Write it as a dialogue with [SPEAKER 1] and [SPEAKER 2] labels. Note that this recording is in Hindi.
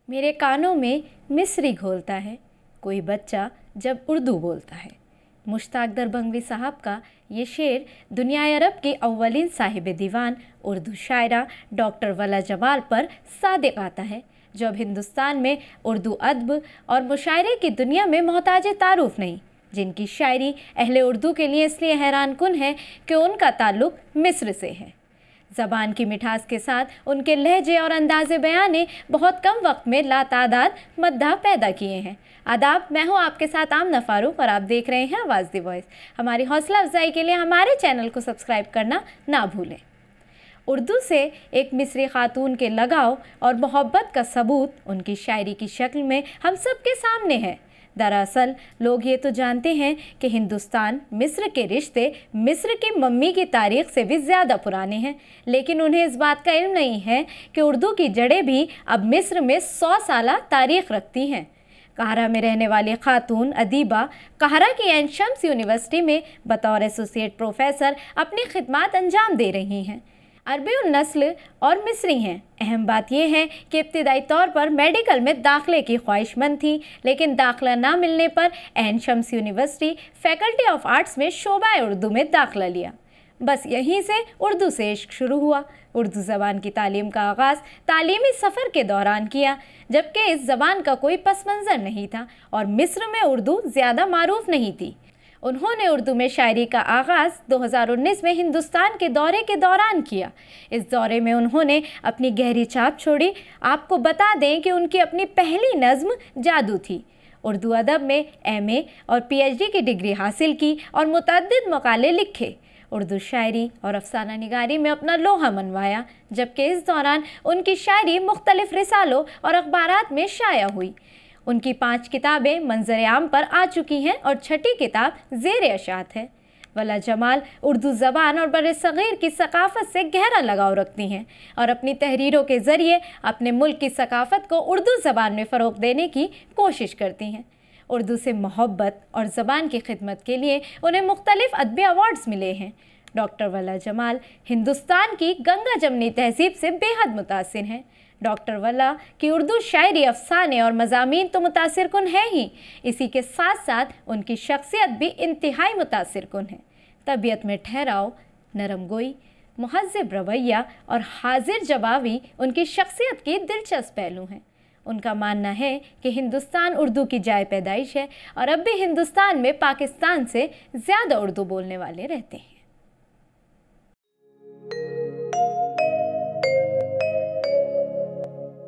[SPEAKER 1] मेरे कानों में मिस्री घोलता है कोई बच्चा जब उर्दू बोलता है। मुश्ताक दरबंगवी साहब का ये शेर दुनिया अरब के अव्वलीन साहिब दीवान उर्दू शायरा डॉक्टर वला जमाल पर सादिक आता है, जो अब हिंदुस्तान में उर्दू अदब और मुशायरे की दुनिया में मोहताज तारुफ नहीं, जिनकी शायरी अहले उर्दू के लिए इसलिए हैरान कुन है कि उनका ताल्लुक़ मिस्र से है। ज़बान की मिठास के साथ उनके लहजे और अंदाज़े बयान ने बहुत कम वक्त में लातादाद मद्दाह पैदा किए हैं। आदाब, मैं हूँ आपके साथ आमना फारूक और आप देख रहे हैं आवाज़ दी वॉइस। हमारी हौसला अफजाई के लिए हमारे चैनल को सब्सक्राइब करना ना भूलें। उर्दू से एक मिस्री खातून के लगाव और मोहब्बत का सबूत उनकी शायरी की शक्ल में हम सब के सामने है। दरअसल लोग ये तो जानते हैं कि हिंदुस्तान मिस्र के रिश्ते मिस्र की मम्मी की तारीख से भी ज़्यादा पुराने हैं, लेकिन उन्हें इस बात का इल्म नहीं है कि उर्दू की जड़ें भी अब मिस्र में 100 साला तारीख रखती हैं। काहरा में रहने वाली खातून अदीबा काहरा की ऐन शम्स यूनिवर्सिटी में बतौर एसोसिएट प्रोफेसर अपनी खिदमात अंजाम दे रही हैं। अरबी नस्ल और मिस्री हैं। अहम बात यह है कि इब्तिदाई तौर पर मेडिकल में दाखिले की ख्वाहिशमंद थी, लेकिन दाखिला ना मिलने पर Ain Shams university faculty of arts में शोबा उर्दू में दाखिला लिया। बस यहीं से उर्दू से इश्क शुरू हुआ। उर्दू ज़बान की तालीम का आगाज़ तालीमी सफ़र के दौरान किया, जबकि इस ज़बान का कोई पस मंज़र नहीं था और मिस्र में उर्दू ज़्यादा मारूफ नहीं थी। उन्होंने उर्दू में शायरी का आगाज़ 2019 में हिंदुस्तान के दौरे के दौरान किया। इस दौरे में उन्होंने अपनी गहरी छाप छोड़ी। आपको बता दें कि उनकी अपनी पहली नज़्म जादू थी। उर्दू अदब में MA और PhD की डिग्री हासिल की और मुतअद्दिद मकाले लिखे। उर्दू शायरी और अफसाना निगारी में अपना लोहा मनवाया, जबकि इस दौरान उनकी शायरी मुख्तलिफ रिसालों और अखबारात में शाया हुई। उनकी 5 किताबें मंजर आम पर आ चुकी हैं और 6ठी किताब ज़ेर अशात है। वला जमाल उर्दू ज़बान और बर-ए-सग़ीर की सकाफ़त से गहरा लगाव रखती हैं और अपनी तहरीरों के ज़रिए अपने मुल्क की सकाफ़त को उर्दू ज़बान में फ़रोग़ देने की कोशिश करती हैं। उर्दू से मोहब्बत और ज़बान की खिदमत के लिए उन्हें मुख्तलिफ़ अदबी अवार्ड्स मिले हैं। डॉक्टर वला जमाल हिंदुस्तान की गंगा जमनी तहज़ीब से बेहद मुतासिर हैं। डॉक्टर वला की उर्दू शायरी, अफसाने और मज़ामीन तो मुतासिर कुन है ही, इसी के साथ साथ उनकी शख्सियत भी इंतहाई मुतासिर कुन है। तबीयत में ठहराव, नरम गोई, मुहज़्ज़िब रवैया और हाजिर जवाबी उनकी शख्सियत के दिलचस्प पहलू हैं। उनका मानना है कि हिंदुस्तान उर्दू की जाए पैदाइश है और अब भी हिंदुस्तान में पाकिस्तान से ज़्यादा उर्दू बोलने वाले रहते हैं।